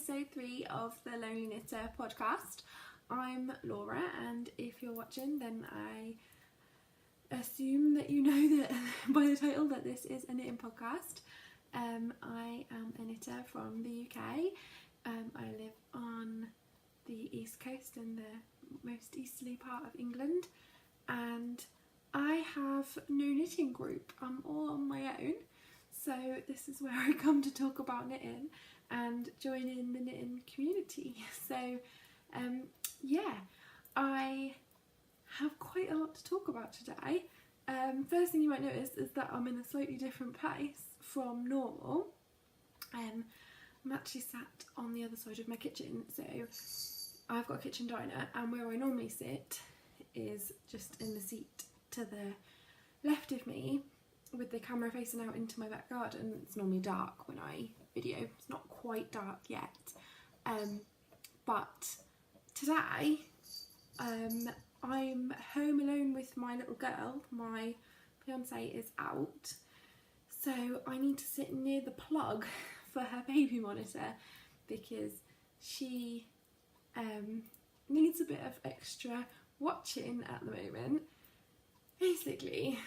episode 3 of the Lonely Knitter podcast. I'm Laura, and if you're watching, then I assume that you know that by the title that this is a knitting podcast. I am a knitter from the UK. I live on the east coast in the most easterly part of England, and I have no knitting group. I'm all on my own, so this is where I come to talk about knitting and join in the knitting community. So yeah, I have quite a lot to talk about today. First thing you might notice is that I'm in a slightly different place from normal. I'm actually sat on the other side of my kitchen, so I've got a kitchen diner, and where I normally sit is just in the seat to the left of me with the camera facing out into my back garden. It's normally dark when I video, it's not quite dark yet, but today I'm home alone with my little girl. My fiance is out, so I need to sit near the plug for her baby monitor because she needs a bit of extra watching at the moment. Basically,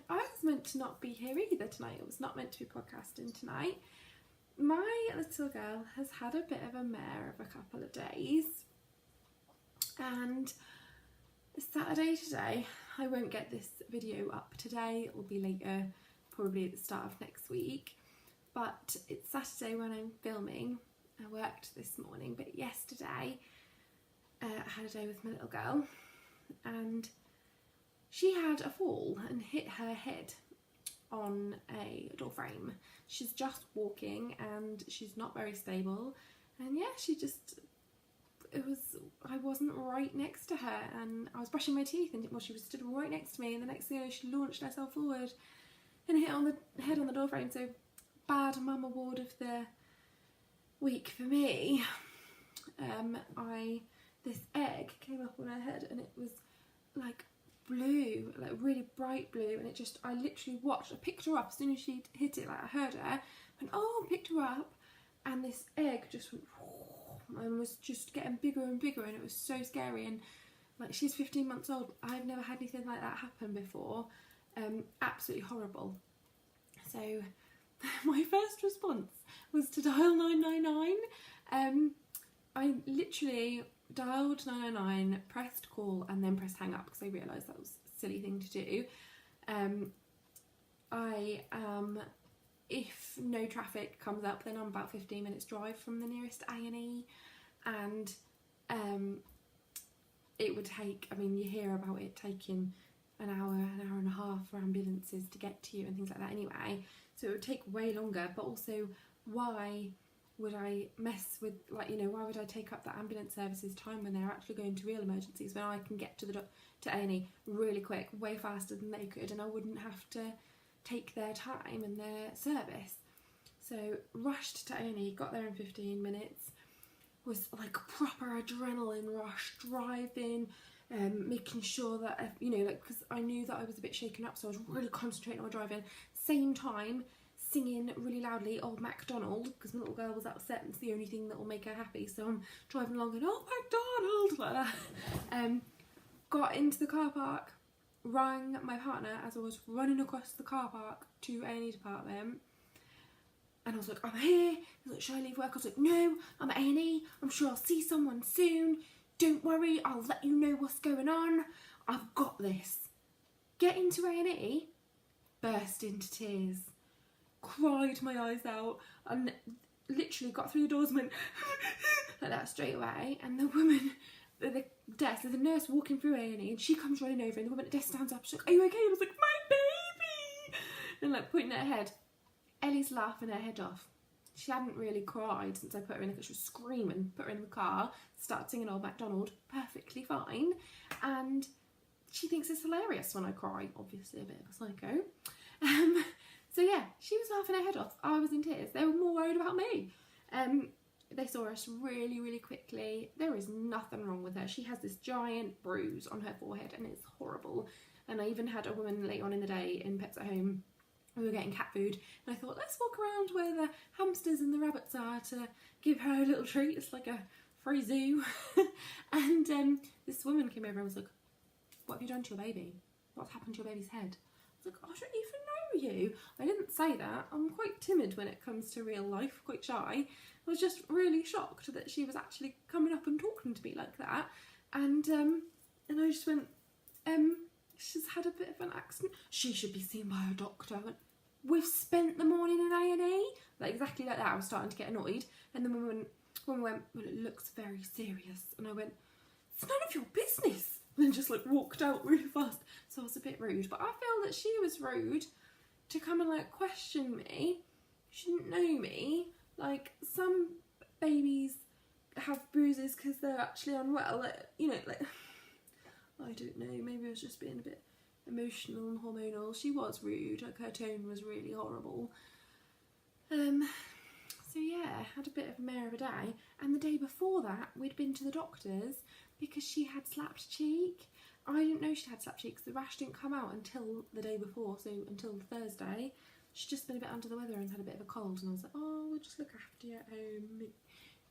I was meant to not be here either tonight. It was not meant to be podcasting tonight. My little girl has had a bit of a mare of a couple of days, and it's Saturday today. I won't get this video up today, it will be later, probably at the start of next week, but it's Saturday when I'm filming. I worked this morning, but yesterday I had a day with my little girl, and she had a fall and hit her head on a door frame. She's just walking and she's not very stable, and yeah, I wasn't right next to her, and I was brushing my teeth, and she was stood right next to me, and the next thing you know, she launched herself forward and hit on the head on the door frame. So bad mum award of the week for me. This egg came up on her head, and it was like blue, like really bright blue, and I literally watched. I picked her up as soon as she hit it, like I heard her, and picked her up, and this egg just went and was just getting bigger and bigger, and it was so scary. And like, she's 15 months old. I've never had anything like that happen before. Absolutely horrible. So my first response was to dial 999. I literally dialed 999, pressed call, and then pressed hang up because I realised that was a silly thing to do. I am, if no traffic comes up, then I'm about 15 minutes drive from the nearest A&E, and it would take, you hear about it taking an hour and a half for ambulances to get to you and things like that anyway, so it would take way longer. But also, why would I mess with, why would I take up that ambulance service's time when they're actually going to real emergencies, when I can get to A&E really quick, way faster than they could, and I wouldn't have to take their time and their service. So rushed to A&E, got there in 15 minutes, was like proper adrenaline rush, driving, making sure that, because I knew that I was a bit shaken up, so I was really concentrating on my driving. Same time, singing really loudly Old MacDonald, because my little girl was upset, and it's the only thing that will make her happy, so I'm driving along and Old MacDonald, like that. Got into the car park, rang my partner as I was running across the car park to A&E department, and I was like, I'm here. He was like, should I leave work? I was like, no, I'm at A&E, I'm sure I'll see someone soon, don't worry, I'll let you know what's going on, I've got this. Get into A&E, burst into tears, cried my eyes out, and literally got through the doors and went like that straight away. And the woman at the desk, there's a nurse walking through A&E, and she comes running over, and the woman at the desk stands up, she's like, are you okay? And I was like, my baby, and like pointing at her head. Ellie's laughing her head off. She hadn't really cried since I put her in, because she was screaming. Put her in the car, started singing Old MacDonald, perfectly fine, and she thinks it's hilarious when I cry, obviously a bit of a psycho. So yeah, she was laughing her head off. I was in tears. They were more worried about me. They saw us really, really quickly. There is nothing wrong with her. She has this giant bruise on her forehead, and it's horrible. And I even had a woman later on in the day in Pets at Home we were getting cat food, and I thought, let's walk around where the hamsters and the rabbits are to give her a little treat. It's like a free zoo. And this woman came over and was like, what have you done to your baby? What's happened to your baby's head? I was like, I don't even know you. I didn't say that. I'm quite timid when it comes to real life, quite shy. I was just really shocked that she was actually coming up and talking to me like that. And I just went, she's had a bit of an accident. She should be seen by a doctor. I went, we've spent the morning in A&E. Like, exactly like that. I was starting to get annoyed. And then when we went, well, it looks very serious. And I went, it's none of your business. And then just like walked out really fast. So I was a bit rude. But I feel that she was rude to come and like question me. She didn't know me. Like, some babies have bruises because they're actually unwell. Like, you know, like, I don't know, maybe I was just being a bit emotional and hormonal. She was rude, like her tone was really horrible. So yeah, had a bit of a mare of a day. And the day before that, we'd been to the doctor's because she had slapped cheek. I didn't know she had slapped cheek because the rash didn't come out until the day before, so until Thursday. She'd just been a bit under the weather and had a bit of a cold, and I was like, oh, we'll just look after you at home,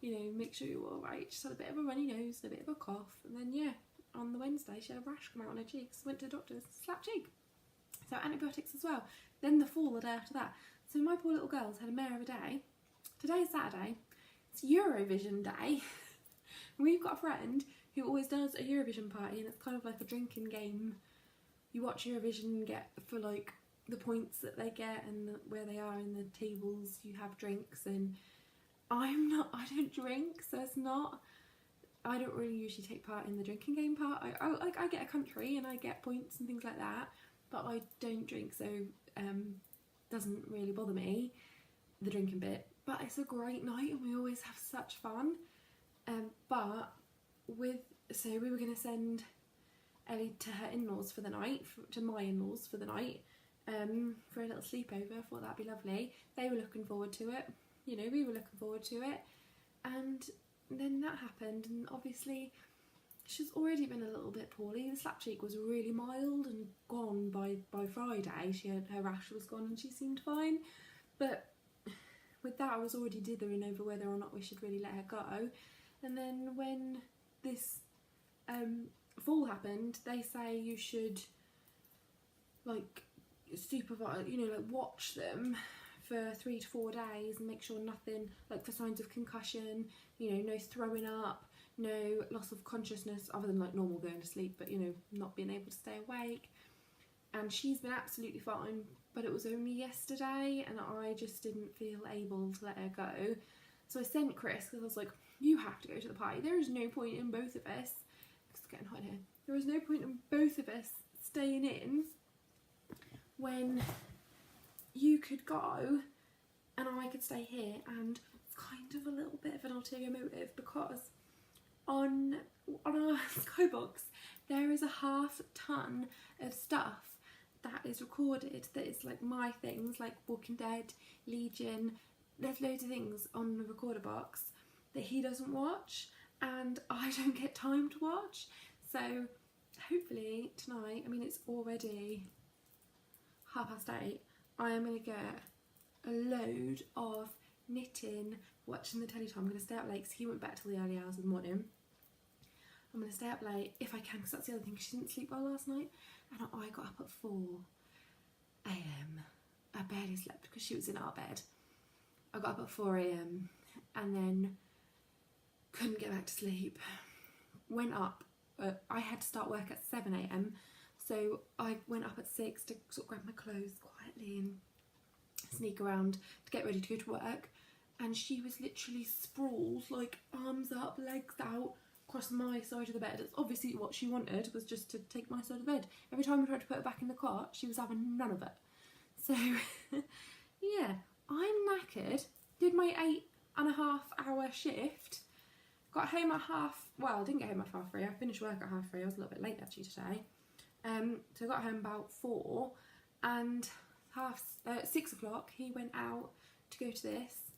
you know, make sure you're alright. She's had a bit of a runny nose and a bit of a cough, and then yeah, on the Wednesday she had a rash come out on her cheeks, went to the doctor's, slapped cheek. So antibiotics as well. Then the fall the day after that. So my poor little girl's had a mare of a day. Today's Saturday, it's Eurovision day. We've got a friend who always does a Eurovision party, and it's kind of like a drinking game. You watch Eurovision and get, for like the points that they get and where they are in the tables, you have drinks. And I don't drink, so it's not, I don't really usually take part in the drinking game part. I get a country and I get points and things like that, but I don't drink, so doesn't really bother me, the drinking bit. But it's a great night and we always have such fun. So we were going to send Ellie to her in-laws for the night, to my in-laws for the night, for a little sleepover. I thought that'd be lovely. They were looking forward to it, you know, we were looking forward to it. And then that happened, and obviously she's already been a little bit poorly. The slap cheek was really mild and gone by Friday. Her rash was gone and she seemed fine. But with that, I was already dithering over whether or not we should really let her go. And then when this fall happened, they say you should like supervise, you know, like watch them for 3 to 4 days and make sure nothing, like for signs of concussion, you know, no throwing up, no loss of consciousness other than like normal going to sleep, but you know, not being able to stay awake. And she's been absolutely fine, but it was only yesterday and I just didn't feel able to let her go. So I sent Chris because I was like, you have to go to the party. There is no point in both of us, it's getting hot here, there is no point in both of us staying in when you could go and I could stay here. And it's kind of a little bit of an ulterior motive because on our Skybox there is a half ton of stuff that is recorded that is like my things, like Walking Dead, Legion. There's loads of things on the recorder box that he doesn't watch and I don't get time to watch. So hopefully tonight, I mean it's already 8:30, I am going to get a load of knitting, watching the telly time. I'm going to stay up late because he went back till the early hours of the morning. I'm going to stay up late if I can, because that's the other thing, she didn't sleep well last night and I got up at 4 AM. I barely slept because she was in our bed. I got up at 4 AM and then couldn't get back to sleep. Went up, I had to start work at 7 AM, so I went up at 6 to sort of grab my clothes quietly and sneak around to get ready to go to work, and she was literally sprawled, like arms up, legs out, across my side of the bed. That's obviously what she wanted, was just to take my side of the bed. Every time we tried to put her back in the cot, she was having none of it. So yeah, I'm knackered. Did my 8.5 hour shift. Got home at I didn't get home at 3:30. I finished work at 3:30. I was a little bit late actually today. So I got home about 4, and 6 o'clock he went out to go to this.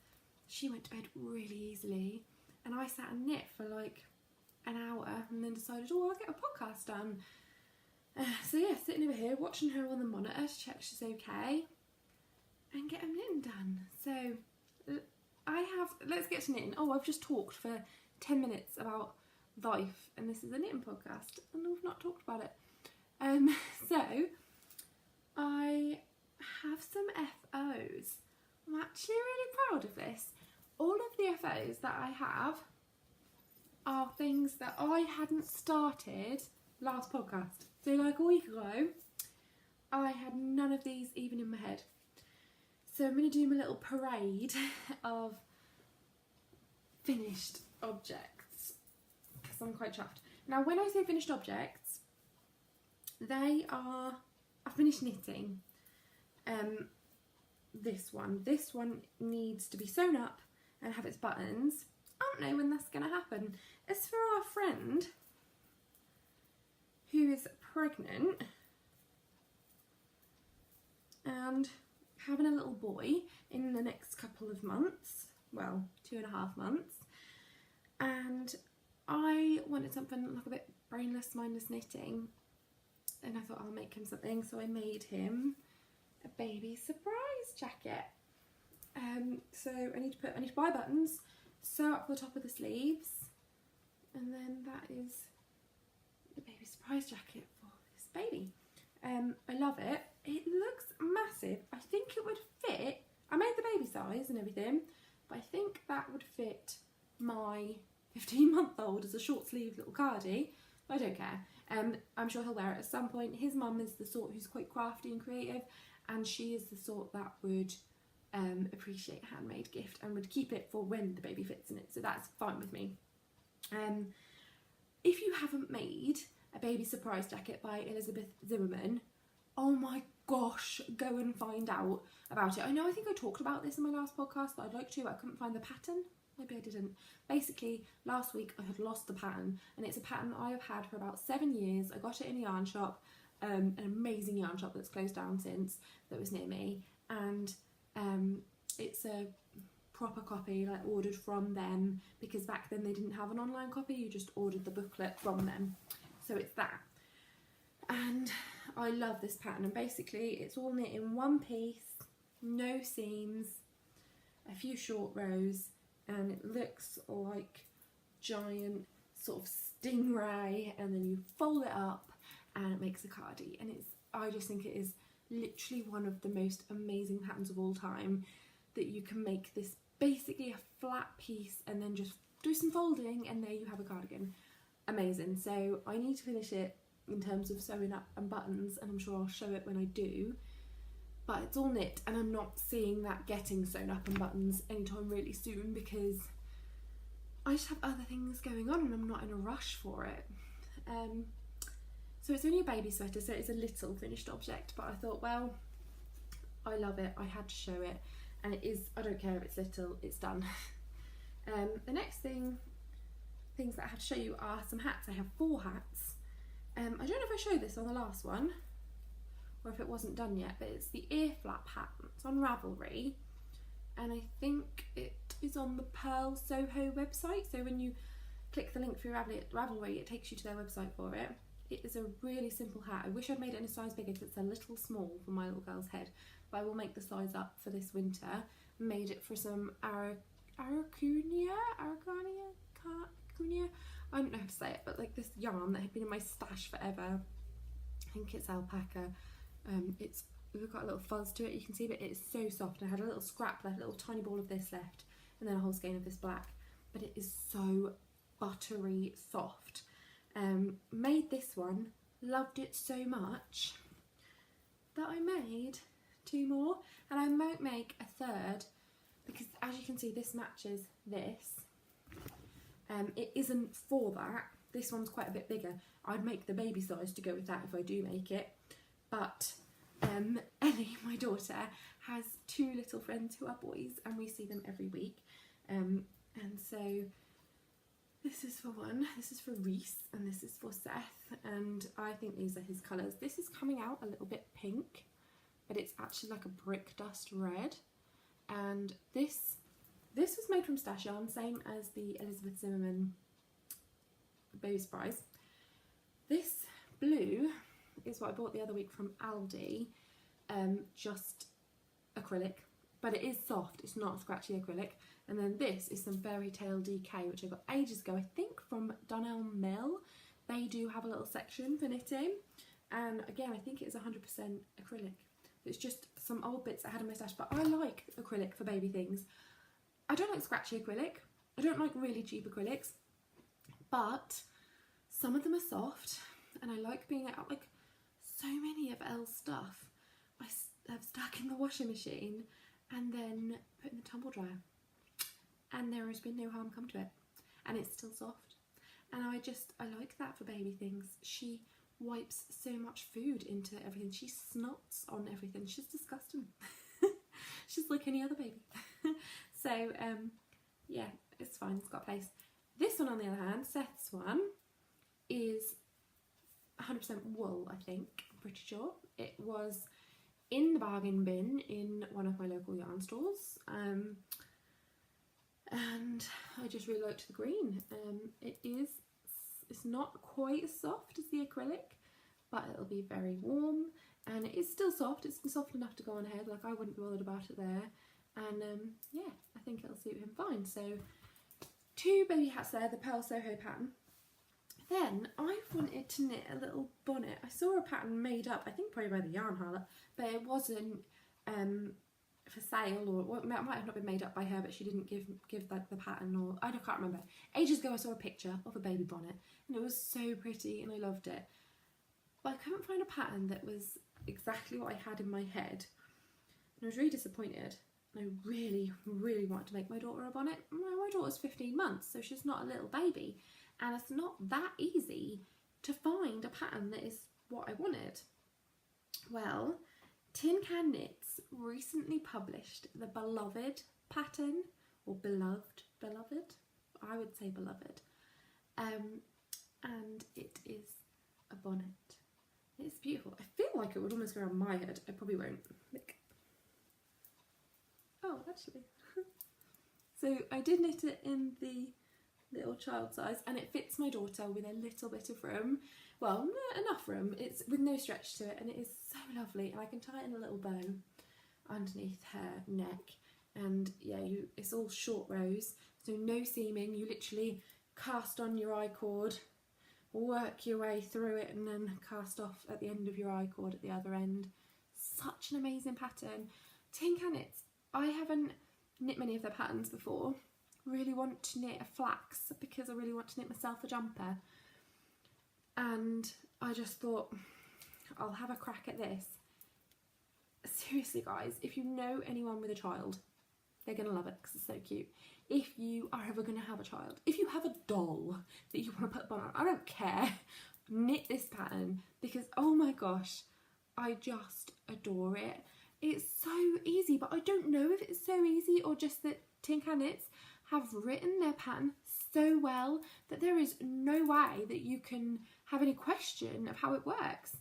She went to bed really easily, and I sat and knit for like an hour, and then decided, oh, I'll get a podcast done. So yeah, sitting over here watching her on the monitor to check she's okay. and get them knitting done. So let's get to knitting. Oh, I've just talked for 10 minutes about life, and this is a knitting podcast, and we've not talked about it. So I have some FOs. I'm actually really proud of this. All of the FOs that I have are things that I hadn't started last podcast. So like a week ago, I had none of these even in my head. So I'm going to do my little parade of finished objects because I'm quite chuffed. Now when I say finished objects, I finished knitting. This one needs to be sewn up and have its buttons. I don't know when that's going to happen. As for our friend who is pregnant and having a little boy in the next couple of months, well, 2.5 months, and I wanted something like a bit brainless, mindless knitting, and I thought I'll make him something, so I made him a baby surprise jacket. So I need to buy buttons, sew up the top of the sleeves, and then that is the baby surprise jacket for this baby. I love it. It looks massive. I think it would fit. I made the baby size and everything, but I think that would fit my 15-month-old as a short sleeve little cardie. I don't care. I'm sure he'll wear it at some point. His mum is the sort who's quite crafty and creative, and she is the sort that would appreciate a handmade gift and would keep it for when the baby fits in it, so that's fine with me. If you haven't made a baby surprise jacket by Elizabeth Zimmerman, oh my gosh, go and find out about it. I know I think I talked about this in my last podcast, but I'd like to, I couldn't find the pattern. Maybe I didn't. Basically, last week I had lost the pattern, and it's a pattern I have had for about 7 years. I got it in a yarn shop, an amazing yarn shop that's closed down since, that was near me, and it's a proper copy, like ordered from them, because back then they didn't have an online copy, you just ordered the booklet from them. So it's that. And I love this pattern, and basically it's all knit in one piece, no seams, a few short rows, and it looks like giant sort of stingray, and then you fold it up and it makes a cardie, and I just think it is literally one of the most amazing patterns of all time, that you can make this basically a flat piece and then just do some folding and there you have a cardigan. Amazing. So I need to finish it in terms of sewing up and buttons, and I'm sure I'll show it when I do, but it's all knit and I'm not seeing that getting sewn up and buttons anytime really soon, because I just have other things going on and I'm not in a rush for it. So it's only a baby sweater, so it's a little finished object, but I thought, well, I love it, I had to show it, and it is, I don't care if it's little, it's done. The next things that I have to show you are some hats. I have 4 hats. I don't know if I showed this on the last one, or if it wasn't done yet, but it's the ear flap hat. It's on Ravelry, and I think it is on the Pearl Soho website, so when you click the link through Ravelry, it takes you to their website for it. It is a really simple hat. I wish I'd made it in a size bigger because it's a little small for my little girl's head, but I will make the size up for this winter. Made it for some Aracunia? I don't know how to say it, but like this yarn that had been in my stash forever. I think it's alpaca. It's got a little fuzz to it, you can see, but it's so soft. I had a little scrap left, a little tiny ball of this left, and then a whole skein of this black, but it is so buttery soft. Made this one, loved it so much that I made 2 more, and I might make a 3rd, because as you can see this matches this. It isn't for that, this one's quite a bit bigger. I'd make the baby size to go with that if I do make it, but Ellie, my daughter, has 2 little friends who are boys, and we see them every week, and so this is for one, this is for Reese, and this is for Seth, and I think these are his colours. This is coming out a little bit pink, but it's actually like a brick dust red, and this was made from stash yarn, same as the Elizabeth Zimmerman baby surprise. This blue is what I bought the other week from Aldi, just acrylic, but it is soft, it's not scratchy acrylic. And then this is some Fairy Tale DK, which I got ages ago, I think from Dunelm Mill. They do have a little section for knitting, and again I think it is 100% acrylic. It's just some old bits I had in my stash, but I like acrylic for baby things. I don't like scratchy acrylic, I don't like really cheap acrylics, but some of them are soft, and I like being out. Like, so many of Elle's stuff I have stuck in the washing machine and then put in the tumble dryer, and there has been no harm come to it, and it's still soft. And I like that for baby things. She wipes so much food into everything. She snots on everything. She's disgusting. She's like any other baby. So yeah, it's fine, it's got a place. This one on the other hand, Seth's one, is 100% wool, I think, I'm pretty sure. It was in the bargain bin in one of my local yarn stores, and I just really liked the green. It's not quite as soft as the acrylic, but it'll be very warm, and it is still soft. It's soft enough to go on ahead, like I wouldn't be bothered about it there. And yeah, I think it'll suit him fine. So 2 baby hats there, the Pearl Soho pattern. Then I wanted to knit a little bonnet. I saw a pattern made up, I think probably by the Yarn Harlot, but it wasn't for sale, or it might have not been made up by her, but she didn't give like the pattern, or I can't remember. Ages ago I saw a picture of a baby bonnet and it was so pretty and I loved it, but I couldn't find a pattern that was exactly what I had in my head, and I was really disappointed. And I really, really wanted to make my daughter a bonnet. My daughter's 15 months, so she's not a little baby, and it's not that easy to find a pattern that is what I wanted. Well, Tin Can Knits recently published the Beloved pattern, or beloved, I would say beloved, and it is a bonnet. It's beautiful. I feel like it would almost go around my head. I probably won't. Look. Oh, actually. So I did knit it in the little child size, and it fits my daughter with a little bit of room. Well, not enough room. It's with no stretch to it, and it is so lovely. And I can tie it in a little bow underneath her neck. And yeah, it's all short rows, so no seaming. You literally cast on your I-cord, work your way through it, and then cast off at the end of your I-cord at the other end. Such an amazing pattern. Tin Can Knits. I haven't knit many of their patterns before. Really want to knit a flax because I really want to knit myself a jumper. And I just thought, I'll have a crack at this. Seriously guys, if you know anyone with a child, they're going to love it because it's so cute. If you are ever going to have a child, if you have a doll that you want to put a bonnet on, I don't care, knit this pattern because oh my gosh, I just adore it. It's so easy, but I don't know if it's so easy or just that Tin Can Knits have written their pattern so well that there is no way that you can have any question of how it works.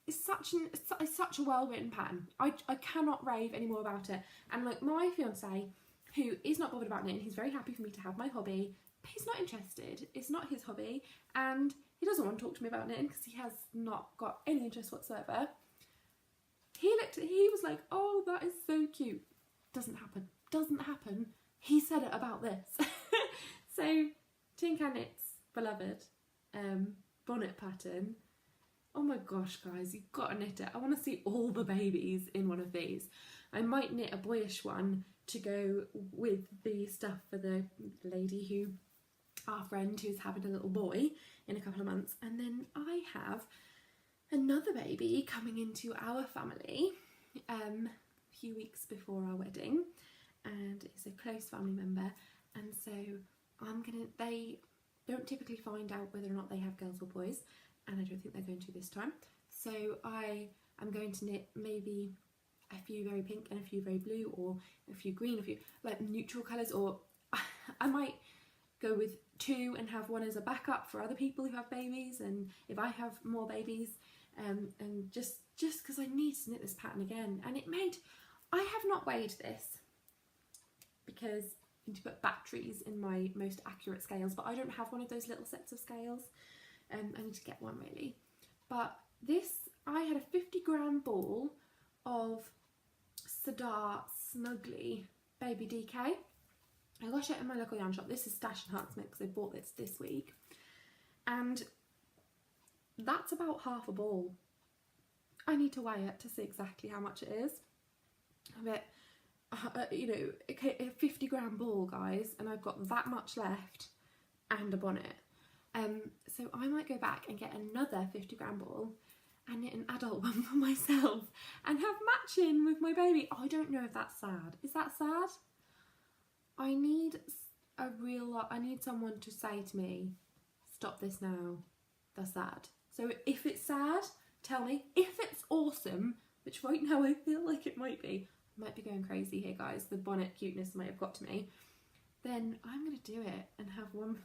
It's such a well written pattern. I cannot rave any more about it. And like my fiance, who is not bothered about knitting, he's very happy for me to have my hobby, but he's not interested. It's not his hobby, and he doesn't want to talk to me about knitting because he has not got any interest whatsoever. He was like, oh, that is so cute. Doesn't happen. He said it about this. So Tin Can Knits Beloved bonnet pattern. Oh my gosh guys, you've got to knit it. I want to see all the babies in one of these. I might knit a boyish one to go with the stuff for the lady who, our friend who's having a little boy in a couple of months. And then I have another baby coming into our family a few weeks before our wedding, and it's a close family member, and so they don't typically find out whether or not they have girls or boys, and I don't think they're going to this time. So I am going to knit maybe a few very pink and a few very blue, or a few green, a few like neutral colours, or I might go with 2 and have one as a backup for other people who have babies, and if I have more babies, and just because I need to knit this pattern again. And I have not weighed this because I need to put batteries in my most accurate scales, but I don't have one of those little sets of scales. I need to get one really. But this, I had a 50-gram ball of Sadar Snuggly Baby DK. I got it in my local yarn shop. This is Stash Enhancement because I bought this week. And that's about half a ball. I need to weigh it to see exactly how much it is. But, you know, a 50 gram ball, guys, and I've got that much left and a bonnet. So I might go back and get another 50 gram ball and knit an adult one for myself and have matching with my baby. I don't know if that's sad. Is that sad? I need I need someone to say to me, stop this now, that's sad. So if it's sad, tell me. If it's awesome, which right now I feel like it might be going crazy here, guys, the bonnet cuteness might have got to me, then I'm going to do it and have one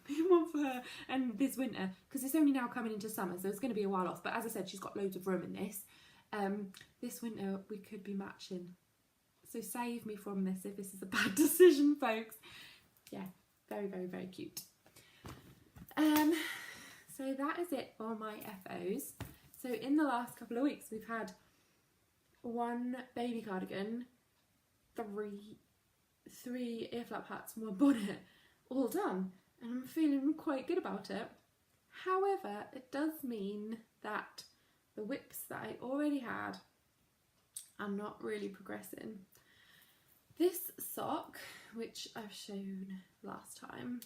for her and this winter, because it's only now coming into summer, so it's going to be a while off. But as I said, she's got loads of room in this. This winter we could be matching. So save me from this if this is a bad decision, folks. Yeah, very, very, very cute. So that is it for my FOs. So in the last couple of weeks, we've had one baby cardigan, three ear flap hats, and one bonnet, all done. And I'm feeling quite good about it. However, it does mean that the whips that I already had are not really progressing. This sock, which I've shown last time,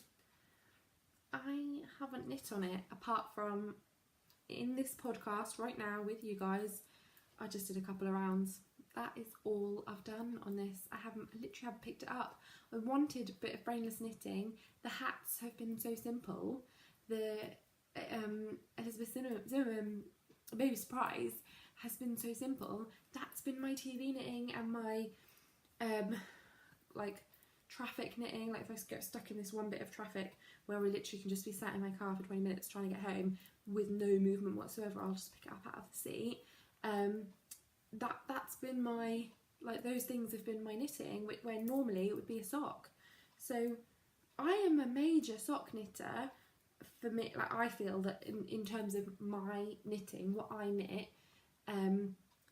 I haven't knit on it apart from in this podcast right now with you guys. I just did a couple of rounds. That is all I've done on this. I literally haven't picked it up. I wanted a bit of brainless knitting. The hats have been so simple. The Elizabeth Zimmerman Baby Surprise has been so simple. That's been my TV knitting and my like traffic knitting. Like if I get stuck in this one bit of traffic where I literally can just be sat in my car for 20 minutes trying to get home with no movement whatsoever, I'll just pick it up out of the seat. That's been my, like, those things have been my knitting, where normally it would be a sock. So I am a major sock knitter. For me, like, I feel that in terms of my knitting, what I knit,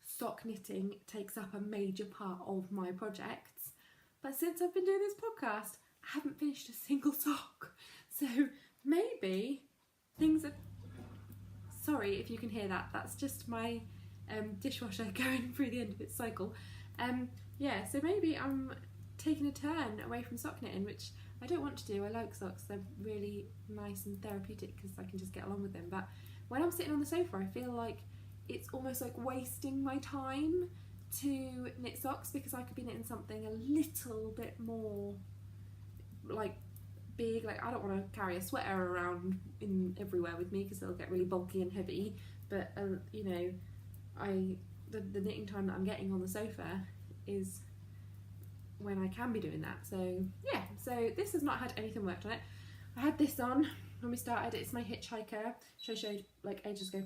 sock knitting takes up a major part of my projects. But since I've been doing this podcast, I haven't finished a single sock. So maybe things are, sorry if you can hear that, that's just my dishwasher going through the end of its cycle. Yeah, so maybe I'm taking a turn away from sock knitting, which I don't want to do. I like socks, they're really nice and therapeutic because I can just get along with them. But when I'm sitting on the sofa, I feel like it's almost like wasting my time to knit socks, because I could be knitting something a little bit more like big. Like, I don't want to carry a sweater around everywhere with me because it'll get really bulky and heavy. But you know, the knitting time that I'm getting on the sofa is when I can be doing that. So yeah, so this has not had anything worked on it. I had this on when we started. It's my Hitchhiker, which I showed like ages ago.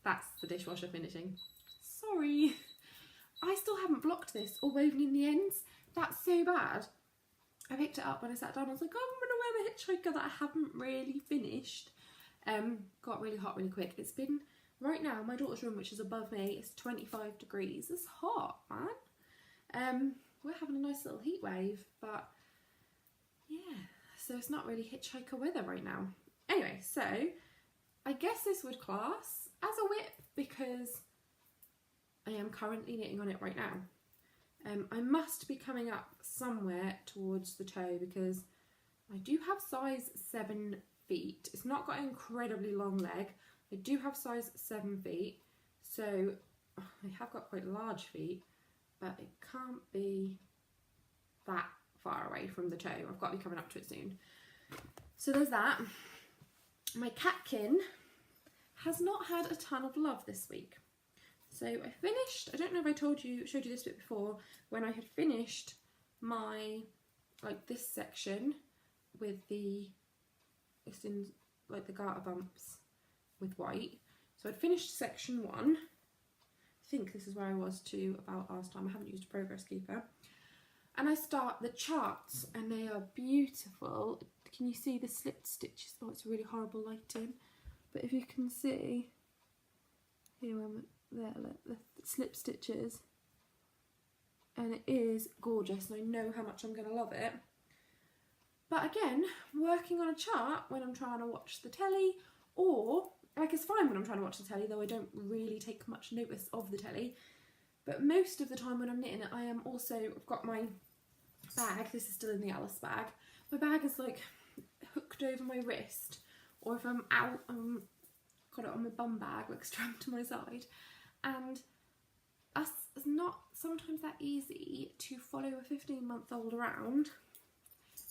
That's the dishwasher finishing. Sorry. I still haven't blocked this or woven in the ends. That's so bad. I picked it up when I sat down. I was like, oh, I'm going to wear the Hitchhiker that I haven't really finished. Got really hot really quick. It's been, right now, my daughter's room, which is above me, is 25 degrees. It's hot, man. We're having a nice little heat wave, but yeah, so it's not really Hitchhiker weather right now. Anyway, so I guess this would class as a whip because I am currently knitting on it right now. I must be coming up somewhere towards the toe because I do have size 7 feet. It's not got an incredibly long leg. I do have size 7 feet, so I have got quite large feet, but it can't be that far away from the toe. I've got to be coming up to it soon. So there's that. My catkin has not had a ton of love this week. So I finished, I don't know if I showed you this bit before, when I had finished my, like this section with the, it's in like the garter bumps with white. So I'd finished section 1. I think this is where I was to about last time. I haven't used a progress keeper. And I start the charts and they are beautiful. Can you see the slip stitches? Oh, it's really horrible lighting. But if you can see, here I'm there, look, the slip stitches and it is gorgeous, and I know how much I'm going to love it. But again, working on a chart when I'm trying to watch the telly, or like it's fine when I'm trying to watch the telly, though I don't really take much notice of the telly. But most of the time when I'm knitting it, I am also, I've got my bag, this is still in the Alice bag, my bag is like hooked over my wrist, or if I'm out, got it on my bum bag, like strapped to my side, and it's not sometimes that easy to follow a 15-month-old around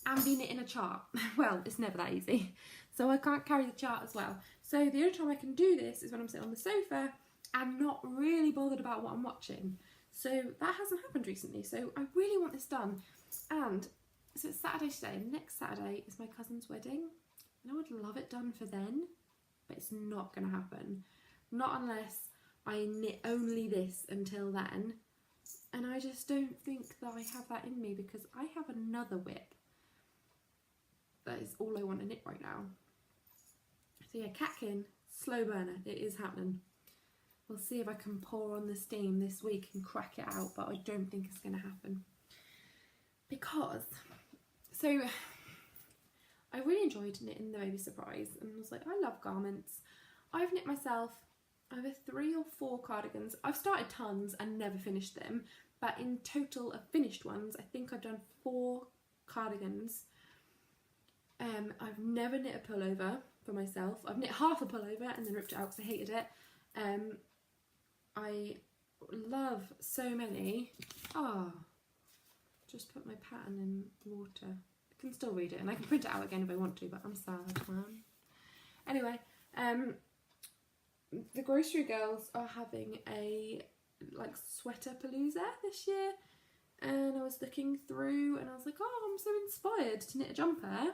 and be knitting a chart. Well, it's never that easy, so I can't carry the chart as well. So the only time I can do this is when I'm sitting on the sofa and not really bothered about what I'm watching. So that hasn't happened recently, so I really want this done. And so it's Saturday today, and next Saturday is my cousin's wedding, and I would love it done for then, but it's not going to happen. Not unless I knit only this until then, and I just don't think that I have that in me, because I have another whip that is all I want to knit right now. So yeah, catkin, slow burner, it is happening. We'll see if I can pour on the steam this week and crack it out, but I don't think it's going to happen. Because, so I really enjoyed knitting the baby surprise, and I was like, I love garments. I've knit myself over 3 or 4 cardigans. I've started tons and never finished them, but in total of finished ones, I think I've done 4 cardigans. I've never knit a pullover for myself. I've knit half a pullover and then ripped it out because I hated it. I love so many. Just put my pattern in water. I can still read it, and I can print it out again if I want to, but I'm sad, man. Anyway, the grocery girls are having a like sweater palooza this year, and I was looking through and I was like, oh, I'm so inspired to knit a jumper,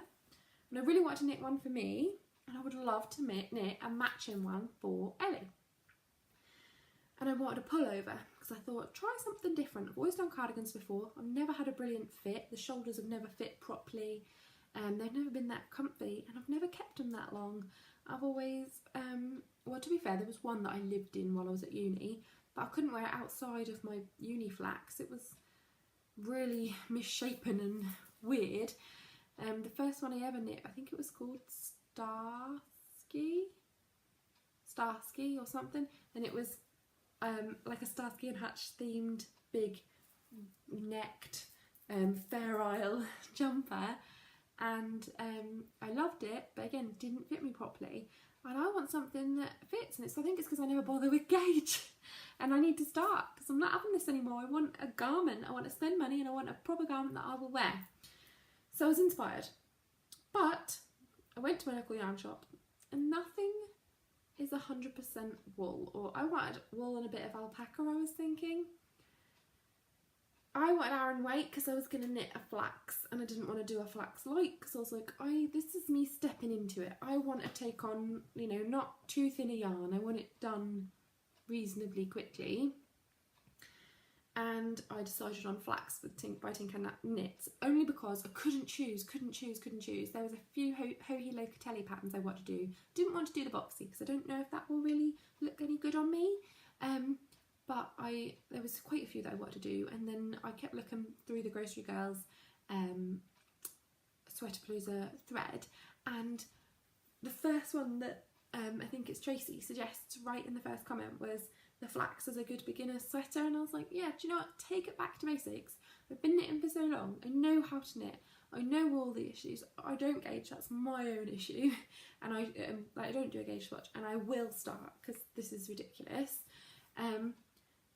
and I really wanted to knit one for me, and I would love to knit a matching one for Ellie. And I wanted a pullover because I thought, try something different. I've always done cardigans before. I've never had a brilliant fit. The shoulders have never fit properly. They've never been that comfy, and I've never kept them that long. I've always, well, to be fair, there was one that I lived in while I was at uni, but I couldn't wear it outside of my uni flax. It was really misshapen and weird. The first one I ever knit, I think it was called Starsky or something, and it was like a Starsky and Hutch themed big necked Fair Isle jumper, and I loved it, but again didn't fit me properly, and I want something that fits, and I think it's because I never bother with gauge, and I need to start because I'm not having this anymore. I want a garment, I want to spend money, and I want a proper garment that I will wear. So I was inspired, but I went to my local yarn shop and nothing is 100% wool, or I wanted wool and a bit of alpaca. I was thinking I wanted Aran weight because I was going to knit a flax, and I didn't want to do a flax light because I was like, this is me stepping into it. I want to take on, you know, not too thin a yarn. I want it done reasonably quickly, and I decided on flax by Tink and Knits, only because I couldn't choose. There was a few Hohi Locatelli patterns I wanted to do. Didn't want to do the boxy because I don't know if that will really look any good on me. But there was quite a few that I wanted to do, and then I kept looking through the Grocery Girls Sweaterpalooza thread, and the first one that I think it's Tracy suggests right in the first comment was the flax as a good beginner sweater, and I was like, yeah, do you know what, take it back to basics. I've been knitting for so long, I know how to knit, I know all the issues. I don't gauge, that's my own issue, and I don't do a gauge swatch, and I will start because this is ridiculous.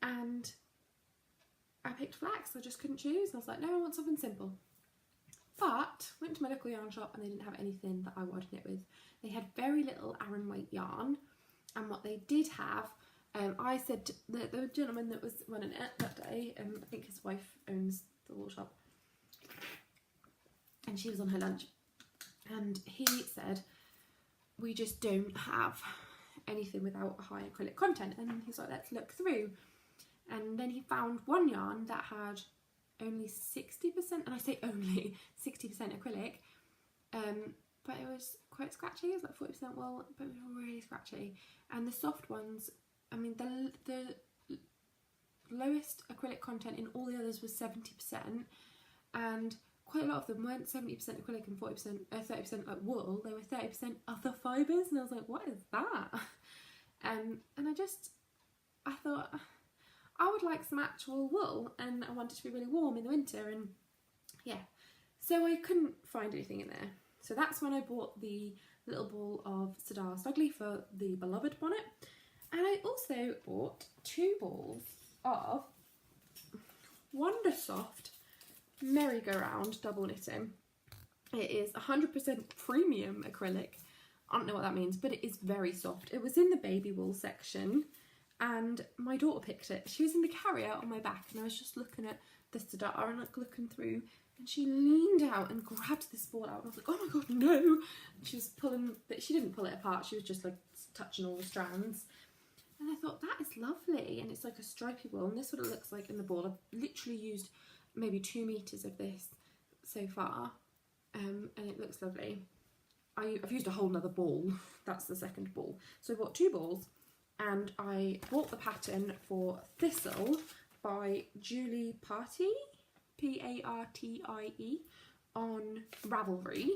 And I picked flax, I just couldn't choose, and I was like, no, I want something simple. But went to my local yarn shop and they didn't have anything that I wanted to knit with. They had very little Aran weight yarn, and what they did have, I said to the gentleman that was running it that day, I think his wife owns the wool shop, and she was on her lunch, and he said, we just don't have anything without a high acrylic content, and he's like, let's look through. And then he found one yarn that had only 60%, and I say only 60% acrylic, but it was quite scratchy. It was like 40% wool, but it was really scratchy. And the soft ones, I mean, the lowest acrylic content in all the others was 70%, and quite a lot of them weren't 70% acrylic and 30% like wool. They were 30% other fibres, and I was like, what is that? And I thought I would like some actual wool, and I wanted to be really warm in the winter, and yeah, so I couldn't find anything in there. So that's when I bought the little ball of Sadar Snugly for the beloved bonnet, and I also bought 2 balls of Wondersoft merry-go-round double knitting. It is 100% premium acrylic. I don't know what that means, but it is very soft. It was in the baby wool section, and my daughter picked it. She was in the carrier on my back, and I was just looking at the Sadar and like looking through, and she leaned out and grabbed this ball out, and I was like, oh my god, no! And she was pulling, but she didn't pull it apart, she was just like touching all the strands. And I thought, that is lovely, and it's like a stripy wool, and this is what it looks like in the ball. I've literally used maybe 2 meters of this so far, and it looks lovely. I've used a whole nother ball. That's the second ball. So I bought 2 balls, and I bought the pattern for Thistle by Julie Party, Partie, on Ravelry,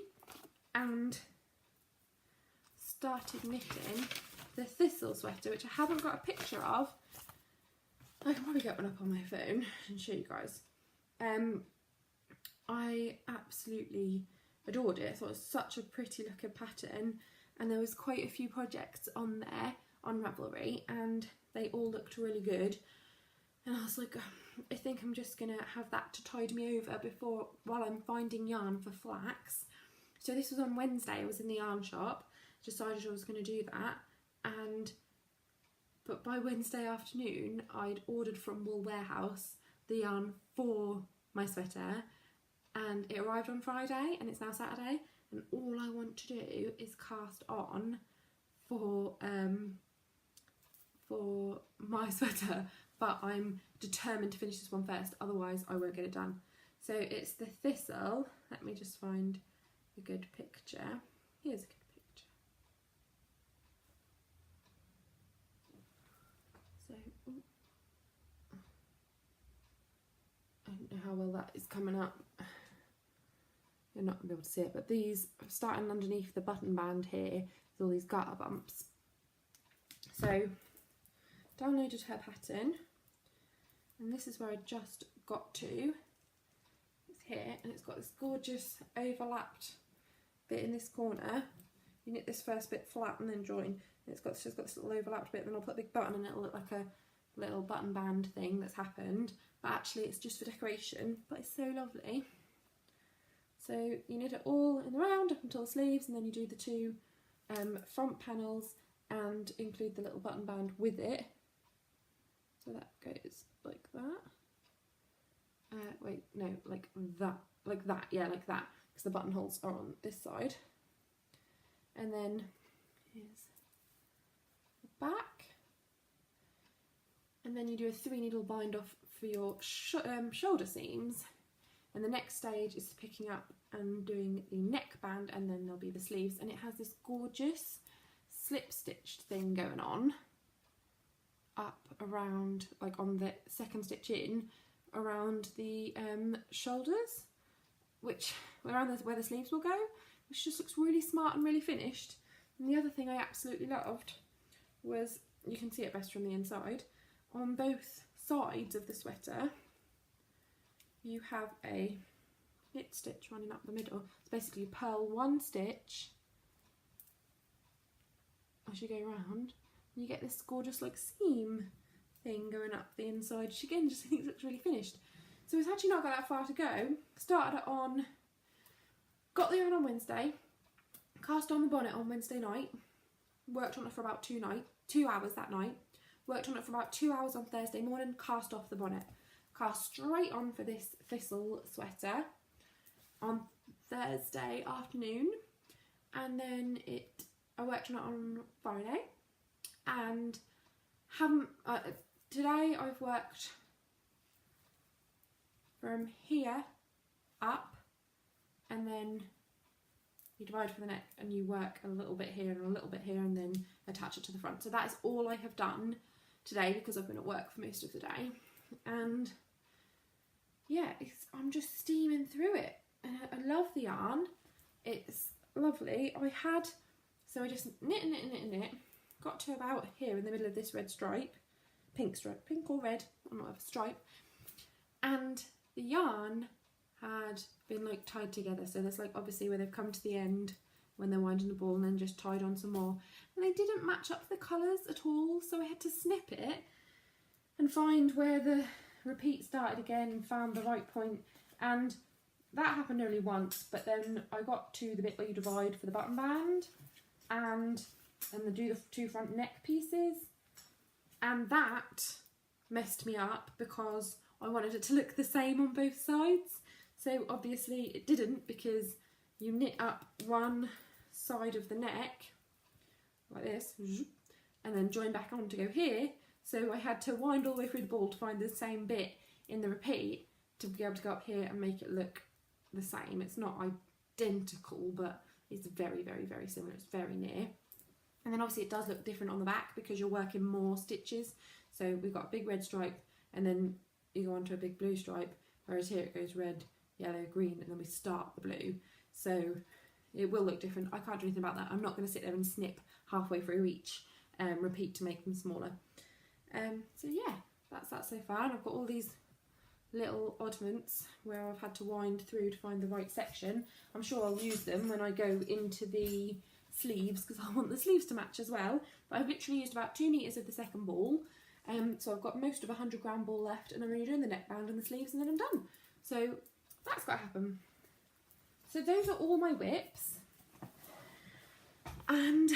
and started knitting the Thistle sweater, which I haven't got a picture of. I can probably get one up on my phone and show you guys. I absolutely adored it. I thought it was such a pretty looking pattern, and there was quite a few projects on there on Ravelry, and they all looked really good. And I was like, I think I'm just gonna have that to tide me over while I'm finding yarn for flax. So this was on Wednesday. I was in the yarn shop, decided I was gonna do that, but by Wednesday afternoon I'd ordered from Wool Warehouse the yarn for my sweater, and it arrived on Friday, and it's now Saturday, and all I want to do is cast on for my sweater, but I'm determined to finish this one first, otherwise I won't get it done. So it's the Thistle. Let me just find a good picture. Here's a good picture. So, I don't know how well that is coming up. You're not going to be able to see it, but these, starting underneath the button band here, with all these garter bumps. So, downloaded her pattern, and this is where I just got to. It's here, and it's got this gorgeous overlapped bit in this corner. You knit this first bit flat and then join. And it's just got this little overlapped bit, then I'll put a big button and it'll look like a little button band thing that's happened, but actually it's just for decoration, but it's so lovely. So you knit it all in the round up until the sleeves, and then you do the 2 front panels and include the little button band with it. So that goes like that. Wait, no, like that, yeah, like that, because the buttonholes are on this side. And then here's the back. And then you do a 3 needle bind off for your shoulder seams. And the next stage is picking up and doing the neckband, and then there'll be the sleeves. And it has this gorgeous slip stitched thing going on up around, like on the second stitch in, around the shoulders, which around where the sleeves will go, which just looks really smart and really finished. And the other thing I absolutely loved was, you can see it best from the inside, on both sides of the sweater you have a knit stitch running up the middle. So basically you purl 1 stitch as you go around, and you get this gorgeous like seam thing going up the inside, which again just thinks looks really finished. So it's actually not got that far to go. Started it on, got the yarn on Wednesday, cast on the bonnet on Wednesday night, worked on it for about 2 hours that night, worked on it for about 2 hours on Thursday morning, cast off the bonnet, cast straight on for this Thistle sweater on Thursday afternoon, and then I worked on it on Friday, and today I've worked from here up, and then you divide for the neck and you work a little bit here and a little bit here, and then attach it to the front. So that is all I have done today, because I've been at work for most of the day. and yeah, I'm just steaming through it. I love the yarn. It's lovely. So I just knit, got to about here in the middle of this red stripe, pink or red, I'm not a stripe, and the yarn had been like tied together. So there's like obviously where they've come to the end when they're winding the ball and then just tied on some more. And they didn't match up the colours at all, so I had to snip it and find where the repeat started again and found the right point. And that happened only once, but then I got to the bit where you divide for the button band and do the 2 front neck pieces, and that messed me up because I wanted it to look the same on both sides. So obviously it didn't, because you knit up one side of the neck like this and then join back on to go here. So I had to wind all the way through the ball to find the same bit in the repeat to be able to go up here and make it look the same. It's not identical, but it's very, very, very similar. It's very near. And then obviously it does look different on the back because you're working more stitches. So we've got a big red stripe and then you go on to a big blue stripe, whereas here it goes red, yellow, green, and then we start the blue. So it will look different. I can't do anything about that. I'm not going to sit there and snip halfway through each repeat to make them smaller. So yeah, that's that so far. And I've got all these little oddments where I've had to wind through to find the right section. I'm sure I'll use them when I go into the sleeves because I want the sleeves to match as well. But I've literally used about 2 meters of the second ball. So I've got most of a 100-gram ball left, and I'm only doing the neckband and the sleeves and then I'm done. So that's got to happen. So those are all my whips. And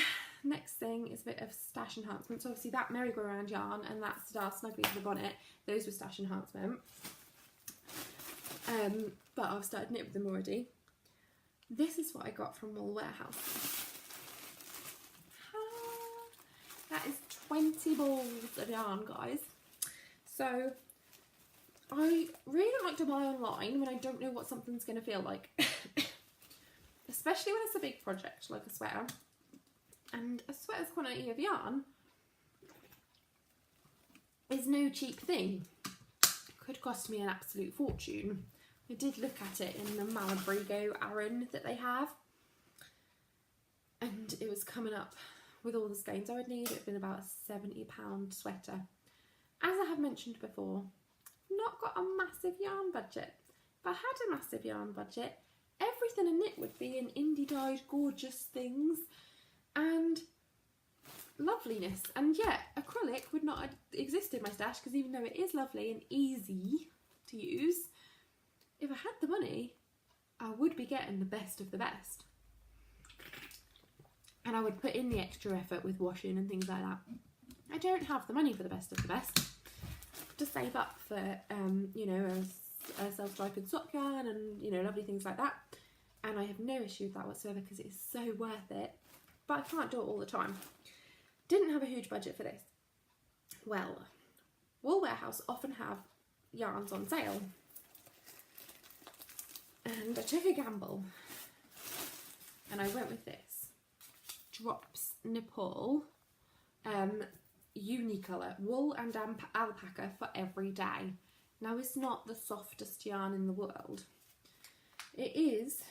next thing is a bit of stash enhancement. So obviously that merry-go-round yarn and that Star Snuggly for the bonnet, those were stash enhancement. But I've started knit with them already. This is what I got from Wool Warehouse. That is 20 balls of yarn, guys. So I really don't like to buy online when I don't know what something's going to feel like. Especially when it's a big project like a sweater. And a sweater's quantity of yarn is no cheap thing. It could cost me an absolute fortune. I did look at it in the Malabrigo Aran that they have, and it was coming up with all the skeins I would need. It would have been about a £70 sweater. As I have mentioned before, not got a massive yarn budget. If I had a massive yarn budget, everything I knit would be in indie dyed gorgeous things and loveliness. And yet acrylic would not exist in my stash, because even though it is lovely and easy to use, if I had the money I would be getting the best of the best, and I would put in the extra effort with washing and things like that. I don't have the money for the best of the best to save up for you know, a self-striped sock yarn and, you know, lovely things like that, and I have no issue with that whatsoever because it is so worth it. But I can't do it all the time. Didn't have a huge budget for this. Well, Wool Warehouse often have yarns on sale, and I took a gamble and I went with this Drops Nepal Unicolor Wool and Alpaca for every day. Now, it's not the softest yarn in the world. It is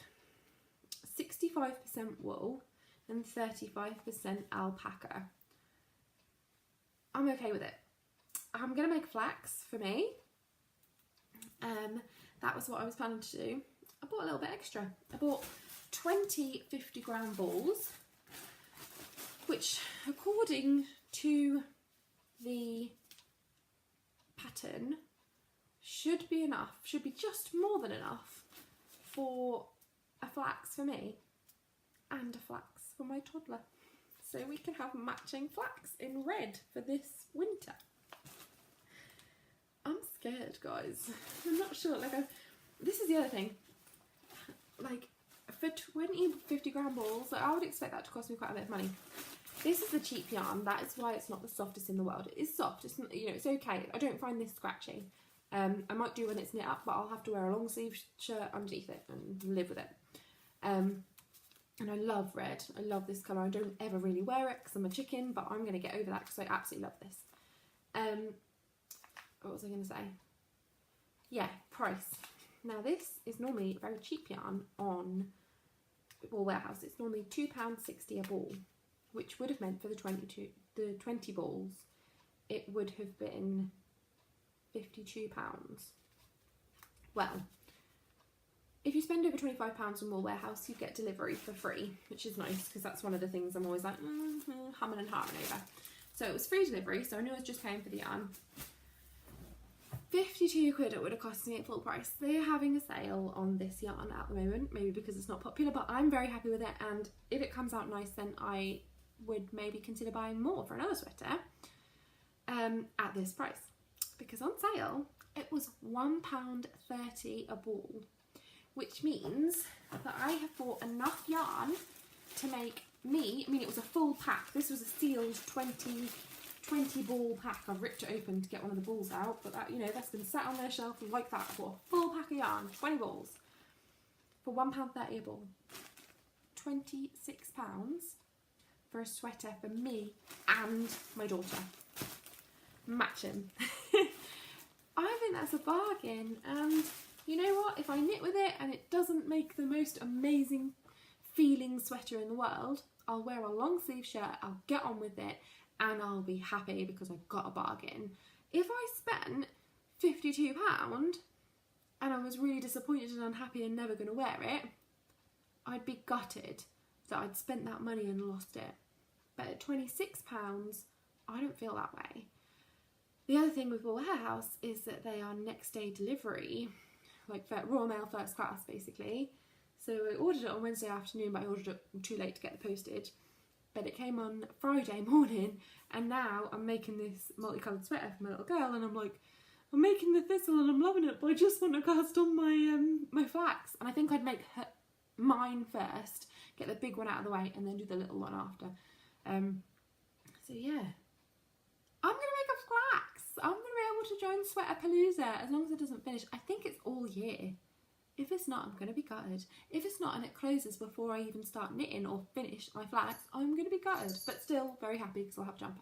65% wool and 35% alpaca. I'm okay with it. I'm going to make flax for me. That was what I was planning to do. I bought a little bit extra. I bought 20 50-gram balls, which according to the pattern should be enough, should be just more than enough for a flax for me and a flax for my toddler. So we can have matching flax in red for this winter. I'm scared, guys. I'm not sure. This is the other thing. Like, for 20 50-gram balls, I would expect that to cost me quite a bit of money. This is the cheap yarn. That is why it's not the softest in the world. It is soft. It's not, you know, it's okay. I don't find this scratchy. I might do when it's knit up, but I'll have to wear a long sleeve shirt underneath it and live with it. And I love red. I love this colour. I don't ever really wear it because I'm a chicken, but I'm going to get over that because I absolutely love this. what was I going to say? Yeah, price. Now this is normally a very cheap yarn on Wool Warehouse. It's normally £2.60 a ball, which would have meant for the 20 balls, it would have been £52. Well, if you spend over £25 on Wool Warehouse, you get delivery for free, which is nice because that's one of the things I'm always like, humming and hawing over. So it was free delivery, so I knew I was just paying for the yarn. 52 quid it would have cost me at full price. They're having a sale on this yarn at the moment, maybe because it's not popular, but I'm very happy with it, and if it comes out nice, then I would maybe consider buying more for another sweater at this price, because on sale it was £1.30 a ball, which means that I have bought enough yarn to make me, I mean it was a full pack, this was a sealed 20 ball pack. I've ripped it open to get one of the balls out, but that, you know, that's been sat on their shelf like that. I bought a full pack of yarn, 20 balls, for £1.30 a ball. £26 for a sweater for me and my daughter. Matching. I think that's a bargain, and you know what? If I knit with it and it doesn't make the most amazing feeling sweater in the world, I'll wear a long sleeve shirt, I'll get on with it, and I'll be happy because I've got a bargain. If I spent £52 and I was really disappointed and unhappy and never going to wear it, I'd be gutted that I'd spent that money and lost it. But at £26, I don't feel that way. The other thing with Wool Warehouse is that they are next day delivery, like Royal Mail first class basically. So I ordered it on Wednesday afternoon, but I ordered it too late to get the postage. But it came on Friday morning, and now I'm making this multicoloured sweater for my little girl, and I'm like, I'm making the thistle and I'm loving it, but I just want to cast on my my flax. And I think I'd make mine first, get the big one out of the way, and then do the little one after. So yeah, I'm going to make a flax. I'm going to be able to join Sweaterpalooza as long as it doesn't finish. I think it's all year. If it's not, I'm going to be gutted. If it's not and it closes before I even start knitting or finish my flax, I'm going to be gutted. But still very happy because I'll have a jumper.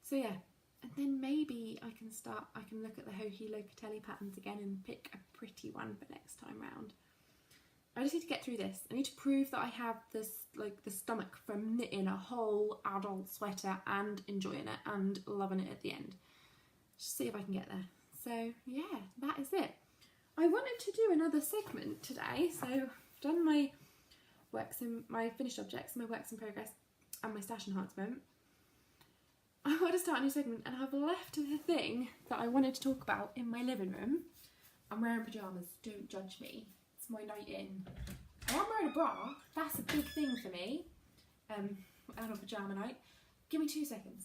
So yeah, and then maybe I can look at the Hohi Locatelli patterns again and pick a pretty one for next time round. I just need to get through this. I need to prove that I have this, like, the stomach from knitting a whole adult sweater and enjoying it and loving it at the end. Just see if I can get there. So yeah, that is it. I wanted to do another segment today, so I've done my my finished objects, my works in progress, and my stash enhancement. I want to start a new segment, and I've left the thing that I wanted to talk about in my living room. I'm wearing pyjamas, don't judge me. It's my night in. I am wearing a bra, that's a big thing for me. And a pyjama night. Give me 2 seconds.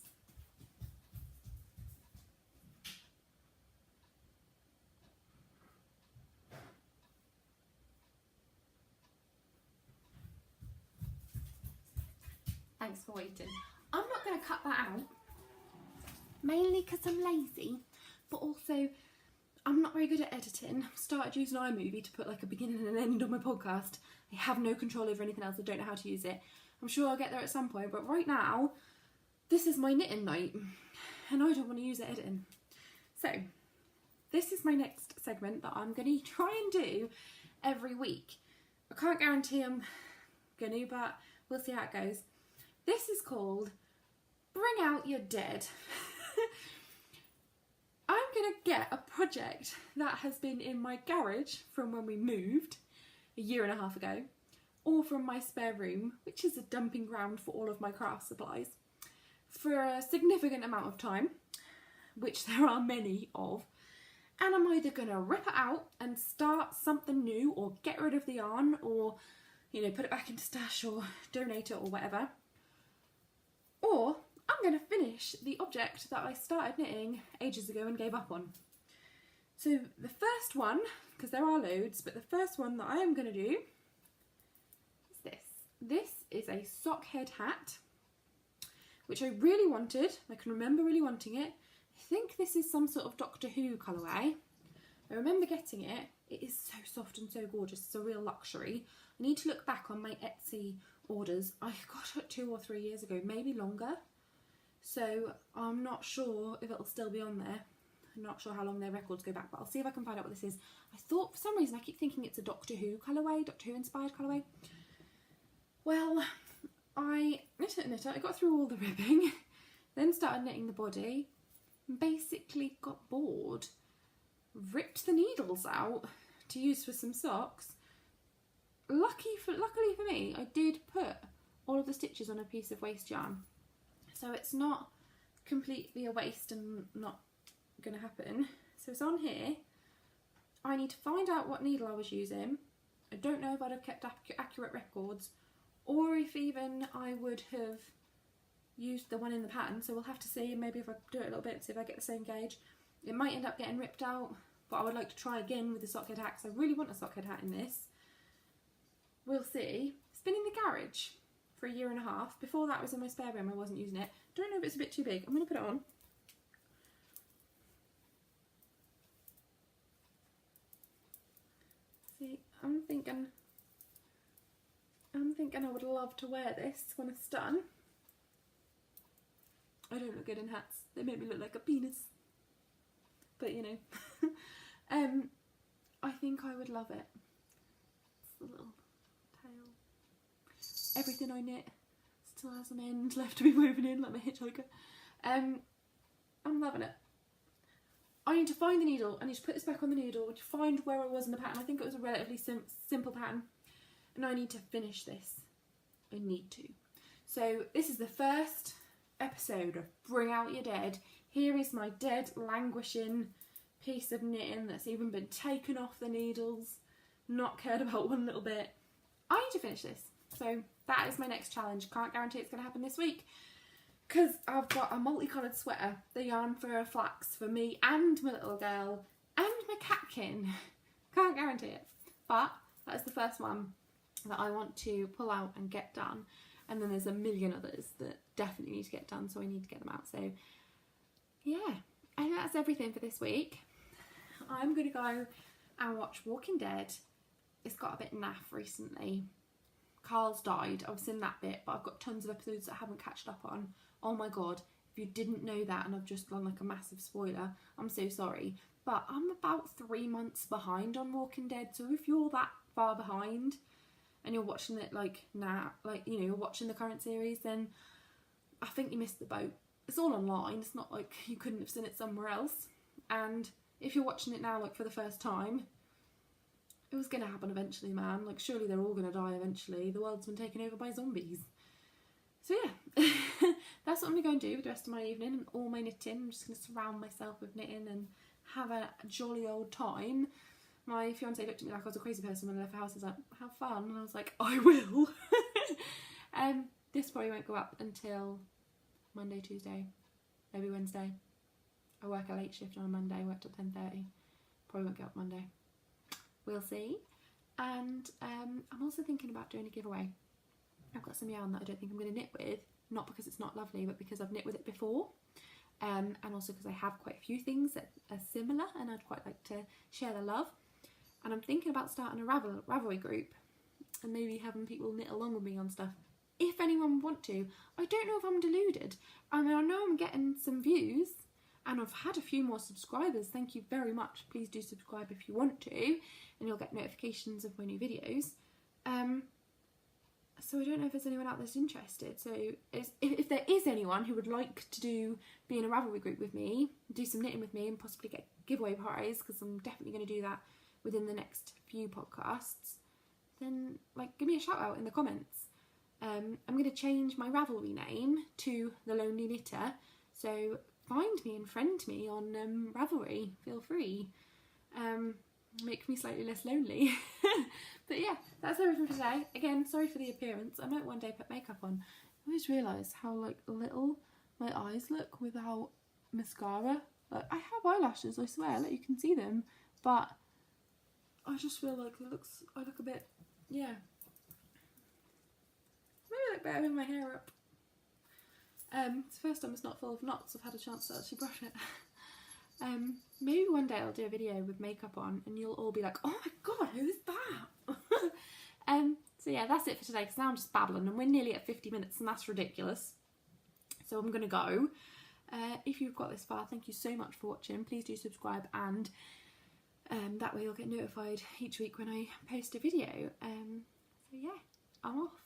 Thanks for waiting. I'm not going to cut that out, mainly because I'm lazy, but also I'm not very good at editing. I've started using iMovie to put like a beginning and an end on my podcast. I have no control over anything else. I don't know how to use it. I'm sure I'll get there at some point, but right now, this is my knitting night, and I don't want to use it editing. So, this is my next segment that I'm going to try and do every week. I can't guarantee I'm going to, but we'll see how it goes. This is called Bring Out Your Dead. I'm going to get a project that has been in my garage from when we moved a year and a half ago, or from my spare room, which is a dumping ground for all of my craft supplies, for a significant amount of time, which there are many of, and I'm either going to rip it out and start something new, or get rid of the yarn, or, you know, put it back into stash, or donate it, or whatever. Or I'm going to finish the object that I started knitting ages ago and gave up on. So the first one, because there are loads, but the first one that I am going to do is this. This is a sock head hat, which I really wanted. I can remember really wanting it. I think this is some sort of Doctor Who colourway. I remember getting it. It is so soft and so gorgeous. It's a real luxury. I need to look back on my Etsy orders. I got it 2 or 3 years ago, maybe longer. So I'm not sure if it'll still be on there. I'm not sure how long their records go back, but I'll see if I can find out what this is. I thought, for some reason, I keep thinking it's a Doctor Who colourway, Doctor Who inspired colourway. Well, I knit it, I got through all the ribbing, then started knitting the body, and basically got bored, ripped the needles out to use for some socks. Luckily for me, I did put all of the stitches on a piece of waste yarn, so it's not completely a waste and not going to happen. So it's on here. I need to find out what needle I was using. I don't know if I'd have kept accurate records, or if even I would have used the one in the pattern, so we'll have to see. Maybe if I do it a little bit, see if I get the same gauge. It might end up getting ripped out, but I would like to try again with the sockhead hat, because I really want a sockhead hat in this. We'll see. It's been in the garage for 1.5 years. Before that, it was in my spare room. I wasn't using it. Don't know if it's a bit too big. I'm going to put it on. See, I'm thinking I would love to wear this when it's done. I don't look good in hats. They make me look like a penis. But you know. I think I would love it. It's the little tail. Everything I knit still has an end left to be woven in, like my hitchhiker. I'm loving it. I need to find the needle. I need to put this back on the needle to find where I was in the pattern. I think it was a relatively simple pattern. And I need to finish this. I need to. So this is the first episode of Bring Out Your Dead. Here is my dead, languishing piece of knitting that's even been taken off the needles. Not cared about one little bit. I need to finish this. So that is my next challenge. Can't guarantee it's going to happen this week, because I've got a multicoloured sweater, the yarn for a flax for me and my little girl and my catkin. Can't guarantee it, but that is the first one that I want to pull out and get done. And then there's a million others that definitely need to get done, so I need to get them out. So yeah, I think that's everything for this week. I'm going to go and watch Walking Dead. It's got a bit naff recently. Carl's died. I've seen that bit, but I've got tons of episodes that I haven't catched up on. Oh my god, if you didn't know that and I've just gone like a massive spoiler, I'm so sorry. But I'm about 3 months behind on Walking Dead, so if you're that far behind and you're watching it like now, like, you know, you're watching the current series, then I think you missed the boat. It's all online. It's not like you couldn't have seen it somewhere else. And if you're watching it now, like for the first time, it was going to happen eventually, man. Like, surely they're all going to die eventually. The world's been taken over by zombies. So yeah, that's what I'm going to go and do with the rest of my evening and all my knitting. I'm just going to surround myself with knitting and have a jolly old time. My fiance looked at me like I was a crazy person when I left the house. He was like, have fun. And I was like, I will. This probably won't go up until Monday, Tuesday, maybe Wednesday. I work a late shift on a Monday, work till 10:30. Probably won't go up Monday. We'll see. And I'm also thinking about doing a giveaway. I've got some yarn that I don't think I'm going to knit with, not because it's not lovely, but because I've knit with it before. And also because I have quite a few things that are similar and I'd quite like to share the love. And I'm thinking about starting a Ravelry group and maybe having people knit along with me on stuff, if anyone would want to. I don't know if I'm deluded. I mean, I know I'm getting some views and I've had a few more subscribers. Thank you very much. Please do subscribe if you want to, and you'll get notifications of my new videos. So I don't know if there's anyone out there that's interested. So if there is anyone who would like to be in a Ravelry group with me, do some knitting with me and possibly get a giveaway prize, because I'm definitely going to do that within the next few podcasts, then like give me a shout out in the comments. I'm going to change my Ravelry name to The Lonely Knitter, so find me and friend me on Ravelry, feel free. Make me slightly less lonely. But yeah, that's everything for today. Again, sorry for the appearance. I might one day put makeup on. I always realise how like little my eyes look without mascara. Like, I have eyelashes, I swear, like you can see them, but I just feel like I look a bit, yeah. Maybe I look better with my hair up. It's the first time it's not full of knots. I've had a chance to actually brush it. Maybe one day I'll do a video with makeup on and you'll all be like, oh my god, who is that? So yeah, that's it for today, because now I'm just babbling and we're nearly at 50 minutes and that's ridiculous. So I'm gonna go. If you've got this far, thank you so much for watching. Please do subscribe, and that way you'll get notified each week when I post a video. So yeah, I'm off.